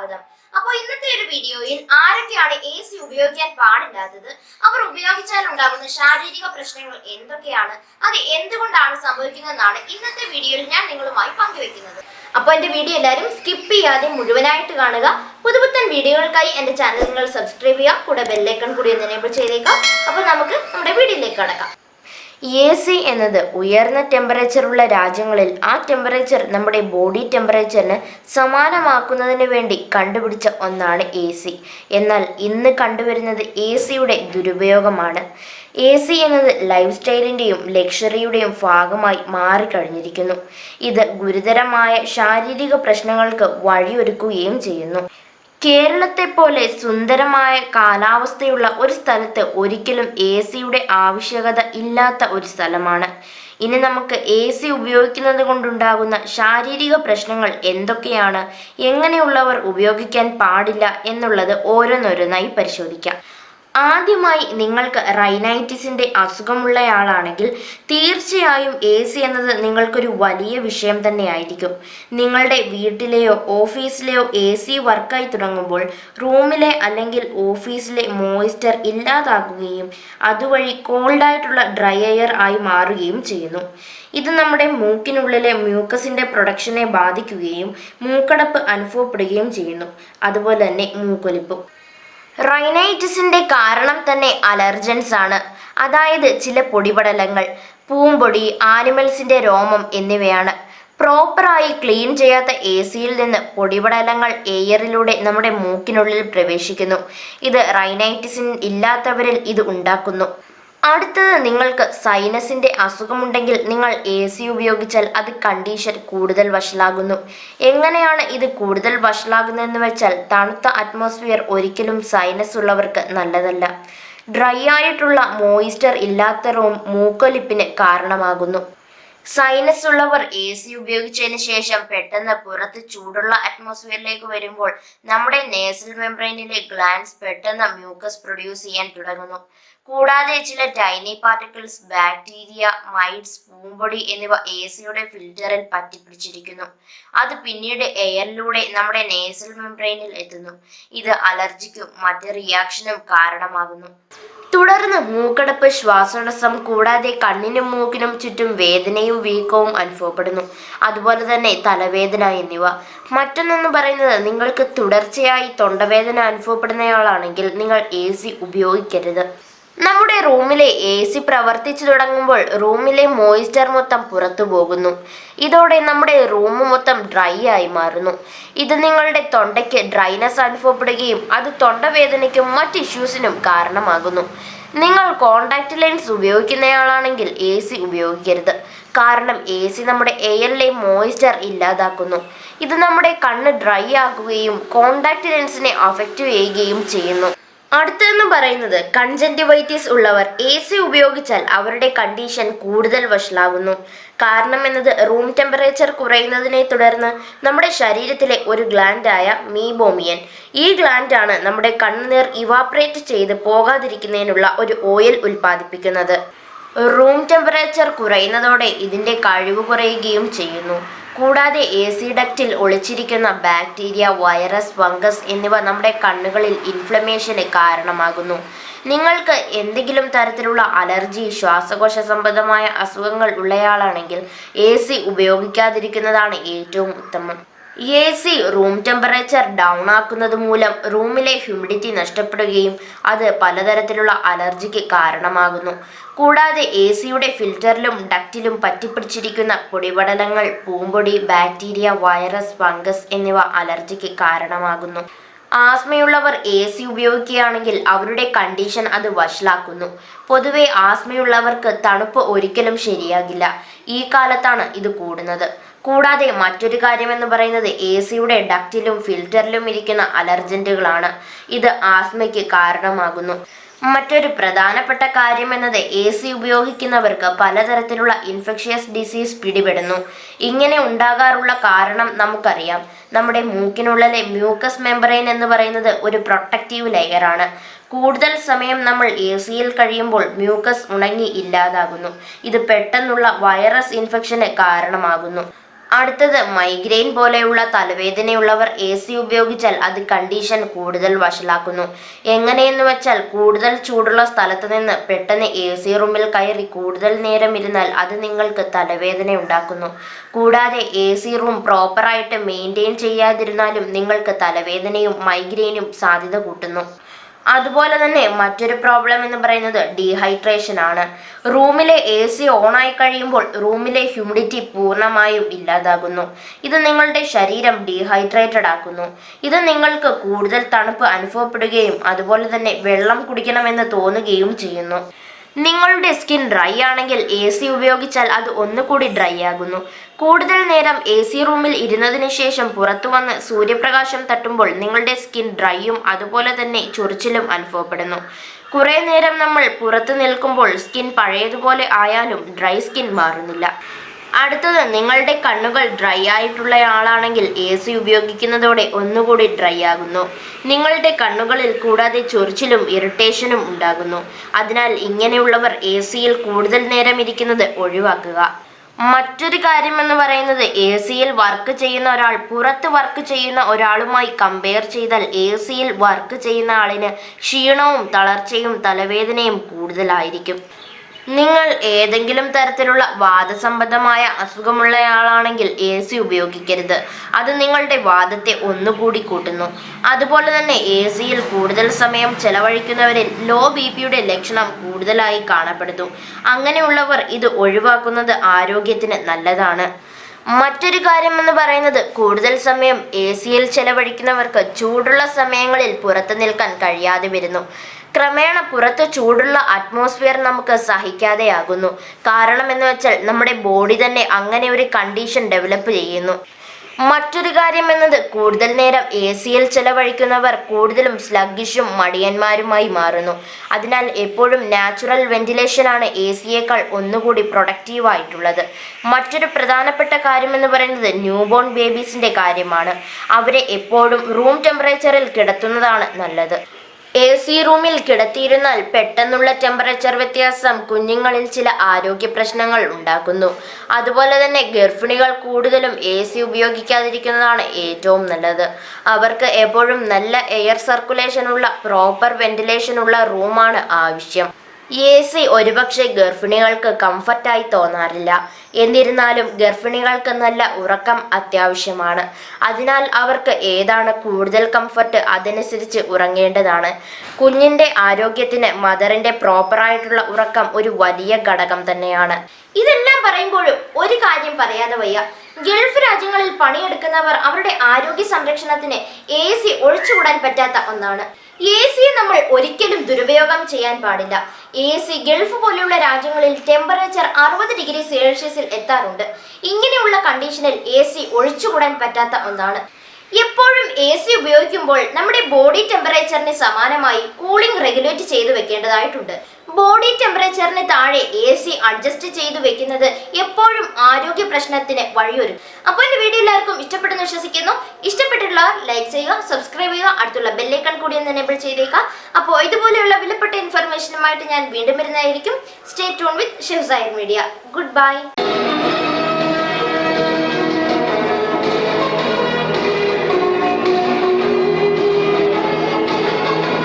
സ്വാഗതം. അപ്പോൾ ഇന്നത്തെ ഒരു വീഡിയോയിൽ ആരൊക്കെയാണ് AC ഉപയോഗിക്കാൻ പാടില്ലാത്തത്, അവർ ഉപയോഗിച്ചാൽ ഉണ്ടാകുന്ന ശാരീരിക പ്രശ്നങ്ങൾ എന്തൊക്കെയാണ്, അത് എന്തുകൊണ്ടാണ് സംഭവിക്കുന്നതെന്നാണ് ഇന്നത്തെ വീഡിയോയിൽ ഞാൻ നിങ്ങളുമായി പങ്കുവെക്കുന്നത്. അപ്പോൾ എൻ്റെ വീഡിയോ എല്ലാവരും സ്കിപ്പ് ചെയ്യാതെ മുഴുവനായിട്ട് കാണുക. പുതുപുത്തൻ വീഡിയോകൾക്കായി എൻ്റെ ചാനൽ നിങ്ങൾ സബ്സ്ക്രൈബ് ചെയ്യുക, കൂടെ ബെല്ലൈക്കൺ കൂടി ഒന്ന് എനേബിൾ ചെയ്തേക്കാം. അപ്പോൾ നമുക്ക് നമ്മുടെ വീഡിയോയിലേക്ക് കടക്കാം. AC എന്നത് ഉയർന്ന ടെമ്പറേച്ചറുള്ള രാജ്യങ്ങളിൽ ആ ടെമ്പറേച്ചർ നമ്മുടെ ബോഡി ടെമ്പറേച്ചറിന് സമാനമാക്കുന്നതിന് വേണ്ടി കണ്ടുപിടിച്ച ഒന്നാണ് AC. എന്നാൽ ഇന്ന് കണ്ടുവരുന്നത് ACയുടെ ദുരുപയോഗമാണ്. AC എന്നത് ലൈഫ് സ്റ്റൈലിൻ്റെയും ലക്ഷറിയുടെയും ഭാഗമായി മാറിക്കഴിഞ്ഞിരിക്കുന്നു. ഇത് ഗുരുതരമായ ശാരീരിക പ്രശ്നങ്ങൾക്ക് വഴിയൊരുക്കുകയും ചെയ്യുന്നു. കേരളത്തെ പോലെ സുന്ദരമായ കാലാവസ്ഥയുള്ള ഒരു സ്ഥലത്ത് ഒരിക്കലും ACയുടെ ആവശ്യകത ഇല്ലാത്ത ഒരു സ്ഥലമാണ്. ഇനി നമുക്ക് AC ഉപയോഗിക്കുന്നത് കൊണ്ടുണ്ടാകുന്ന ശാരീരിക പ്രശ്നങ്ങൾ എന്തൊക്കെയാണ്, എങ്ങനെയുള്ളവർ ഉപയോഗിക്കാൻ പാടില്ല എന്നുള്ളത് ഓരോന്നോരോന്നായി പരിശോധിക്കാം. ആദ്യമായി നിങ്ങൾക്ക് റൈനൈറ്റിസിൻ്റെ അസുഖമുള്ളയാളാണെങ്കിൽ തീർച്ചയായും AC എന്നത് നിങ്ങൾക്കൊരു വലിയ വിഷയം തന്നെയായിരിക്കും. നിങ്ങളുടെ വീട്ടിലെയോ ഓഫീസിലെയോ AC വർക്കായി തുടങ്ങുമ്പോൾ റൂമിലെ അല്ലെങ്കിൽ ഓഫീസിലെ മോയ്സ്ചർ ഇല്ലാതാക്കുകയും അതുവഴി കോൾഡായിട്ടുള്ള ഡ്രൈ എയർ ആയി മാറുകയും ചെയ്യുന്നു. ഇത് നമ്മുടെ മൂക്കിനുള്ളിലെ മ്യൂക്കസിൻ്റെ പ്രൊഡക്ഷനെ ബാധിക്കുകയും മൂക്കടപ്പ് അനുഭവപ്പെടുകയും ചെയ്യുന്നു. അതുപോലെ തന്നെ മൂക്കൊലിപ്പും. റൈനൈറ്റിസിൻ്റെ കാരണം തന്നെ അലർജൻസ് ആണ്. അതായത് ചില പൊടിപടലങ്ങൾ, പൂമ്പൊടി, ആനിമൽസിൻ്റെ രോമം എന്നിവയാണ്. പ്രോപ്പറായി ക്ലീൻ ചെയ്യാത്ത ACയിൽ നിന്ന് പൊടിപടലങ്ങൾ എയറിലൂടെ നമ്മുടെ മൂക്കിനുള്ളിൽ പ്രവേശിക്കുന്നു. ഇത് റൈനൈറ്റിസിൻ ഇല്ലാത്തവരിൽ ഇത് ഉണ്ടാക്കുന്നു. അടുത്തത്, നിങ്ങൾക്ക് സൈനസിൻ്റെ അസുഖമുണ്ടെങ്കിൽ നിങ്ങൾ AC ഉപയോഗിച്ചാൽ അത് കണ്ടീഷൻ കൂടുതൽ വഷളാകുന്നു. എങ്ങനെയാണ് ഇത് കൂടുതൽ വഷളാകുന്നതെന്ന് വെച്ചാൽ, തണുത്ത അറ്റ്മോസ്ഫിയർ ഒരിക്കലും സൈനസ് ഉള്ളവർക്ക് നല്ലതല്ല. ഡ്രൈ ആയിട്ടുള്ള മോയ്സ്ചർ ഇല്ലാത്ത റൂം മൂക്കൊലിപ്പിന് കാരണമാകുന്നു. സൈനസ് ഉള്ളവർ AC ഉപയോഗിച്ചതിന് ശേഷം പെട്ടെന്ന് പുറത്ത് ചൂടുള്ള അറ്റ്മോസ്ഫിയറിലേക്ക് വരുമ്പോൾ നമ്മുടെ നേസൽ മെംബ്രെയിനിലെ ഗ്ലാൻഡ്സ് പെട്ടെന്ന് മ്യൂക്കസ് പ്രൊഡ്യൂസ് ചെയ്യാൻ തുടങ്ങുന്നു. കൂടാതെ ചില ടൈനി പാർട്ടിക്കിൾസ്, ബാക്ടീരിയ, മൈറ്റ്സ്, പൂമ്പൊടി എന്നിവ ACയുടെ ഫിൽറ്ററിൽ പറ്റിപ്പിടിച്ചിരിക്കുന്നു. അത് പിന്നീട് എയറിലൂടെ നമ്മുടെ നേസൽ മെംബ്രെയിനിൽ എത്തുന്നു. ഇത് അലർജിക്കും മറ്റ് റിയാക്ഷനും കാരണമാകുന്നു. തുടർന്ന് മൂക്കടപ്പ്, ശ്വാസതടസ്സം, കൂടാതെ കണ്ണിനും മൂക്കിനും ചുറ്റും വേദനയും വീക്കവും അനുഭവപ്പെടുന്നു. അതുപോലെ തന്നെ തലവേദന എന്നിവ. മറ്റൊന്നെന്ന് പറയുന്നത്, നിങ്ങൾക്ക് തുടർച്ചയായി തൊണ്ടവേദന അനുഭവപ്പെടുന്നയാളാണെങ്കിൽ നിങ്ങൾ AC ഉപയോഗിക്കരുത്. നമ്മുടെ റൂമിലെ AC പ്രവർത്തിച്ചു തുടങ്ങുമ്പോൾ റൂമിലെ മോയ്സ്ചർ മൊത്തം പുറത്തു പോകുന്നു. ഇതോടെ നമ്മുടെ റൂം മൊത്തം ഡ്രൈ ആയി മാറുന്നു. ഇത് നിങ്ങളുടെ തൊണ്ടയ്ക്ക് ഡ്രൈനസ് അനുഭവപ്പെടുകയും അത് തൊണ്ടവേദനയ്ക്കും മറ്റ് ഇഷ്യൂസിനും കാരണമാകുന്നു. നിങ്ങൾ കോണ്ടാക്ട് ലെൻസ് ഉപയോഗിക്കുന്നയാളാണെങ്കിൽ AC ഉപയോഗിക്കരുത്. കാരണം AC നമ്മുടെ എയറിലെ മോയ്സ്ചർ ഇല്ലാതാക്കുന്നു. ഇത് നമ്മുടെ കണ്ണ് ഡ്രൈ ആക്കുകയും കോണ്ടാക്ട് ലെൻസിനെ അഫക്റ്റ് ചെയ്യുകയും ചെയ്യുന്നു. അടുത്തെന്ന് പറയുന്നത്, കൺജങ്ക്റ്റിവൈറ്റിസ് ഉള്ളവർ AC ഉപയോഗിച്ചാൽ അവരുടെ കണ്ടീഷൻ കൂടുതൽ വഷളാകുന്നു. കാരണം എന്നത്, റൂം ടെമ്പറേച്ചർ കുറയുന്നതിനെ തുടർന്ന് നമ്മുടെ ശരീരത്തിലെ ഒരു ഗ്ലാൻഡായ മീബോമിയൻ, ഈ ഗ്ലാൻഡാണ് നമ്മുടെ കണ്ണുനീർ ഇവാപ്രേറ്റ് ചെയ്ത് പോകാതിരിക്കുന്നതിനുള്ള ഒരു ഓയിൽ ഉൽപ്പാദിപ്പിക്കുന്നത്. റൂം ടെമ്പറേച്ചർ കുറയുന്നതോടെ ഇതിൻ്റെ കഴിവ് കുറയുകയും ചെയ്യുന്നു. കൂടാതെ AC ഡക്റ്റിൽ ഒളിച്ചിരിക്കുന്ന ബാക്ടീരിയ, വൈറസ്, ഫംഗസ് എന്നിവ നമ്മുടെ കണ്ണുകളിൽ ഇൻഫ്ലമേഷന് കാരണമാകുന്നു. നിങ്ങൾക്ക് എന്തെങ്കിലും തരത്തിലുള്ള അലർജി, ശ്വാസകോശ സംബന്ധമായ അസുഖങ്ങൾ ഉള്ളയാളാണെങ്കിൽ AC ഉപയോഗിക്കാതിരിക്കുന്നതാണ് ഏറ്റവും ഉത്തമം. AC റൂം ടെമ്പറേച്ചർ ഡൗൺ ആക്കുന്നത് മൂലം റൂമിലെ ഹ്യൂമിഡിറ്റി നഷ്ടപ്പെടുകയും അത് പലതരത്തിലുള്ള അലർജിക്ക് കാരണമാകുന്നു. കൂടാതെ ACയുടെ ഫിൽറ്ററിലും ഡക്റ്റിലും പറ്റിപ്പിടിച്ചിരിക്കുന്ന പൊടിപടലങ്ങൾ, പൂമ്പൊടി, ബാക്ടീരിയ, വൈറസ്, ഫംഗസ് എന്നിവ അലർജിക്ക് കാരണമാകുന്നു. ആസ്മയുള്ളവർ AC ഉപയോഗിക്കുകയാണെങ്കിൽ അവരുടെ കണ്ടീഷൻ അത് വഷളാക്കുന്നു. പൊതുവെ ആസ്മയുള്ളവർക്ക് തണുപ്പ് ഒരിക്കലും ശരിയാകില്ല. ഈ കാലത്താണ് ഇത് കൂടുന്നത്. കൂടാതെ മറ്റൊരു കാര്യമെന്ന് പറയുന്നത്, ACയുടെ ഡക്റ്റിലും ഫിൽറ്ററിലും ഇരിക്കുന്ന അലർജന്റുകളാണ്. ഇത് ആസ്മയ്ക്ക് കാരണമാകുന്നു. മറ്റൊരു പ്രധാനപ്പെട്ട കാര്യമെന്നത്, AC ഉപയോഗിക്കുന്നവർക്ക് പലതരത്തിലുള്ള ഇൻഫെക്ഷ്യസ് ഡിസീസ് പിടിപെടുന്നു. ഇങ്ങനെ ഉണ്ടാകാറുള്ള കാരണം നമുക്കറിയാം. നമ്മുടെ മൂക്കിനുള്ളിലെ മ്യൂക്കസ് മെംബ്രെയിൻ എന്ന് പറയുന്നത് ഒരു പ്രൊട്ടക്റ്റീവ് ലെയറാണ്. കൂടുതൽ സമയം നമ്മൾ ACയിൽ കഴിയുമ്പോൾ മ്യൂക്കസ് ഉണങ്ങി ഇല്ലാതാകുന്നു. ഇത് പെട്ടെന്നുള്ള വൈറസ് ഇൻഫെക്ഷന് കാരണമാകുന്നു. അടുത്തത് മൈഗ്രെയിൻ പോലെയുള്ള തലവേദനയുള്ളവർ AC ഉപയോഗിച്ചാൽ അത് കണ്ടീഷൻ കൂടുതൽ വഷളാക്കുന്നു. എങ്ങനെയെന്ന് വെച്ചാൽ കൂടുതൽ ചൂടുള്ള സ്ഥലത്ത് നിന്ന് പെട്ടെന്ന് AC റൂമിൽ കയറി കൂടുതൽ നേരം ഇരുന്നാൽ അത് നിങ്ങൾക്ക് തലവേദന ഉണ്ടാക്കുന്നു. കൂടാതെ AC റൂം പ്രോപ്പറായിട്ട് മെയിൻറ്റെയിൻ ചെയ്യാതിരുന്നാലും നിങ്ങൾക്ക് തലവേദനയും മൈഗ്രെയിനും സാധ്യത കൂട്ടുന്നു. അതുപോലെ തന്നെ മറ്റൊരു പ്രോബ്ലം എന്ന് പറയുന്നത് ഡീഹൈഡ്രേഷൻ ആണ്. റൂമിലെ AC ഓണായി കഴിയുമ്പോൾ റൂമിലെ ഹ്യൂമിഡിറ്റി പൂർണ്ണമായും ഇല്ലാതാകുന്നു. ഇത് നിങ്ങളുടെ ശരീരം ഡീഹൈഡ്രേറ്റഡ് ആക്കുന്നു. ഇത് നിങ്ങൾക്ക് കൂടുതൽ തണുപ്പ് അനുഭവപ്പെടുകയും അതുപോലെ തന്നെ വെള്ളം കുടിക്കണമെന്ന് തോന്നുകയും ചെയ്യുന്നു. നിങ്ങളുടെ സ്കിൻ ഡ്രൈ ആണെങ്കിൽ AC ഉപയോഗിച്ചാൽ അത് ഒന്നുകൂടി ഡ്രൈ ആകുന്നു. കൂടുതൽ നേരം AC റൂമിൽ ഇരുന്നതിന് ശേഷം പുറത്തു വന്ന് സൂര്യപ്രകാശം തട്ടുമ്പോൾ നിങ്ങളുടെ സ്കിൻ ഡ്രൈയും അതുപോലെ തന്നെ ചൊറിച്ചിലും അനുഭവപ്പെടുന്നു. കുറേ നേരം നമ്മൾ പുറത്ത് നിൽക്കുമ്പോൾ സ്കിൻ പഴയതുപോലെ ആയാലും ഡ്രൈ സ്കിൻ മാറുന്നില്ല. അടുത്തത് നിങ്ങളുടെ കണ്ണുകൾ ഡ്രൈ ആയിട്ടുള്ള ആളാണെങ്കിൽ AC ഉപയോഗിക്കുന്നതോടെ ഒന്നുകൂടി ഡ്രൈ ആകുന്നു. നിങ്ങളുടെ കണ്ണുകളിൽ കൂടാതെ ചൊറിച്ചിലും ഇറിറ്റേഷനും ഉണ്ടാകുന്നു. അതിനാൽ ഇങ്ങനെയുള്ളവർ AC-യിൽ കൂടുതൽ നേരം ഇരിക്കുന്നത് ഒഴിവാക്കുക. മറ്റൊരു കാര്യമെന്ന് പറയുന്നത് AC-യിൽ വർക്ക് ചെയ്യുന്ന ഒരാൾ പുറത്ത് വർക്ക് ചെയ്യുന്ന ഒരാളുമായി കമ്പയർ ചെയ്താൽ AC-യിൽ വർക്ക് ചെയ്യുന്ന ആളിന് ക്ഷീണവും തളർച്ചയും തലവേദനയും കൂടുതലായിരിക്കും. നിങ്ങൾ ഏതെങ്കിലും തരത്തിലുള്ള വാദസംബന്ധമായ അസുഖമുള്ളയാളാണെങ്കിൽ AC ഉപയോഗിക്കരുത്. അത് നിങ്ങളുടെ വാദത്തെ ഒന്നുകൂടി കൂട്ടുന്നു. അതുപോലെ തന്നെ AC-യിൽ കൂടുതൽ സമയം ചെലവഴിക്കുന്നവരിൽ ലോ BP-യുടെ ലക്ഷണം കൂടുതലായി കാണപ്പെടുന്നു. അങ്ങനെയുള്ളവർ ഇത് ഒഴിവാക്കുന്നത് ആരോഗ്യത്തിന് നല്ലതാണ്. മറ്റൊരു കാര്യം എന്ന് പറയുന്നത് കൂടുതൽ സമയം AC-യിൽ ചെലവഴിക്കുന്നവർക്ക് ചൂടുള്ള സമയങ്ങളിൽ പുറത്തു നിൽക്കാൻ കഴിയാതെ വരുന്നു. ക്രമേണ പുറത്ത് ചൂടുള്ള അറ്റ്മോസ്ഫിയർ നമുക്ക് സഹിക്കാതെയാകുന്നു. കാരണം എന്ന് വെച്ചാൽ നമ്മുടെ ബോഡി തന്നെ അങ്ങനെ ഒരു കണ്ടീഷൻ ഡെവലപ്പ് ചെയ്യുന്നു. മറ്റൊരു കാര്യം എന്നത് കൂടുതൽ നേരം AC-യിൽ ചെലവഴിക്കുന്നവർ കൂടുതലും സ്ലഗ്ഗിഷും മടിയന്മാരുമായി മാറുന്നു. അതിനാൽ എപ്പോഴും നാച്ചുറൽ വെന്റിലേഷനാണ് AC-യേക്കാൾ ഒന്നുകൂടി പ്രൊഡക്റ്റീവ് ആയിട്ടുള്ളത്. മറ്റൊരു പ്രധാനപ്പെട്ട കാര്യം എന്ന് പറയുന്നത് ന്യൂബോൺ ബേബീസിന്റെ കാര്യമാണ്. അവരെ എപ്പോഴും റൂം ടെമ്പറേച്ചറിൽ കിടത്തുന്നതാണ് നല്ലത്. AC റൂമിൽ കിടത്തിയിരുന്നാൽ പെട്ടെന്നുള്ള ടെമ്പറേച്ചർ വ്യത്യാസം കുഞ്ഞുങ്ങളിൽ ചില ആരോഗ്യ പ്രശ്നങ്ങൾ ഉണ്ടാക്കുന്നു. അതുപോലെ തന്നെ ഗർഭിണികൾ കൂടുതലും AC ഉപയോഗിക്കാതിരിക്കുന്നതാണ് ഏറ്റവും നല്ലത്. അവർക്ക് എപ്പോഴും നല്ല എയർ സർക്കുലേഷൻ ഉള്ള പ്രോപ്പർ വെന്റിലേഷൻ ഉള്ള റൂമാണ് ആവശ്യം. AC ഒരുപക്ഷെ ഗർഭിണികൾക്ക് കംഫർട്ടായി തോന്നാറില്ല. എന്നിരുന്നാലും ഗർഭിണികൾക്ക് നല്ല ഉറക്കം അത്യാവശ്യമാണ്. അതിനാൽ അവർക്ക് ഏതാണ് കൂടുതൽ കംഫർട്ട് അതനുസരിച്ച് ഉറങ്ങേണ്ടതാണ്. കുഞ്ഞിൻ്റെ ആരോഗ്യത്തിന് മദറിൻ്റെ പ്രോപ്പറായിട്ടുള്ള ഉറക്കം ഒരു വലിയ ഘടകം തന്നെയാണ്. ഇതെല്ലാം പറയുമ്പോഴും ഒരു കാര്യം പറയാതെ വയ്യ. ഗൾഫ് രാജ്യങ്ങളിൽ പണിയെടുക്കുന്നവർ അവരുടെ ആരോഗ്യ സംരക്ഷണത്തിന് AC ഒഴിച്ചുകൂടാൻ പറ്റാത്ത ഒന്നാണ്. AC നമ്മൾ ഒരിക്കലും ദുരുപയോഗം ചെയ്യാൻ പാടില്ല. AC ഗൾഫ് പോലെയുള്ള രാജ്യങ്ങളിൽ ടെമ്പറേച്ചർ 60°C എത്താറുണ്ട്. ഇങ്ങനെയുള്ള കണ്ടീഷനിൽ AC ഒഴിച്ചുകൂടാൻ പറ്റാത്ത ഒന്നാണ്. എപ്പോഴും AC ഉപയോഗിക്കുമ്പോൾ നമ്മുടെ ബോഡി ടെമ്പറേച്ചറിന് സമാനമായി കൂളിംഗ് റെഗുലേറ്റ് ചെയ്തു വെക്കേണ്ടതായിട്ടുണ്ട്. ബോഡി ടെമ്പറേച്ചറിന് താഴെ AC അഡ്ജസ്റ്റ് ചെയ്തു വെക്കുന്നത് എപ്പോഴും ആരോഗ്യ പ്രശ്നത്തിന് വഴിയൊരുക്കും. അപ്പോൾ എൻ്റെ വീഡിയോ എല്ലാവർക്കും ഇഷ്ടപ്പെട്ടെന്ന് വിശ്വസിക്കുന്നു. ഇഷ്ടപ്പെട്ടിട്ടുള്ളവർ ലൈക്ക് ചെയ്യുക, സബ്സ്ക്രൈബ് ചെയ്യുക, അടുത്തുള്ള ബെല്ലൈക്കൺ കൂടി ഒന്ന് എനേബിൾ ചെയ്തേക്കാം. അപ്പോൾ ഇതുപോലെയുള്ള വിലപ്പെട്ട ഇൻഫർമേഷനുമായിട്ട് ഞാൻ വീണ്ടും വരുന്നതായിരിക്കും. Stay tune with Shehzayar media. Good by.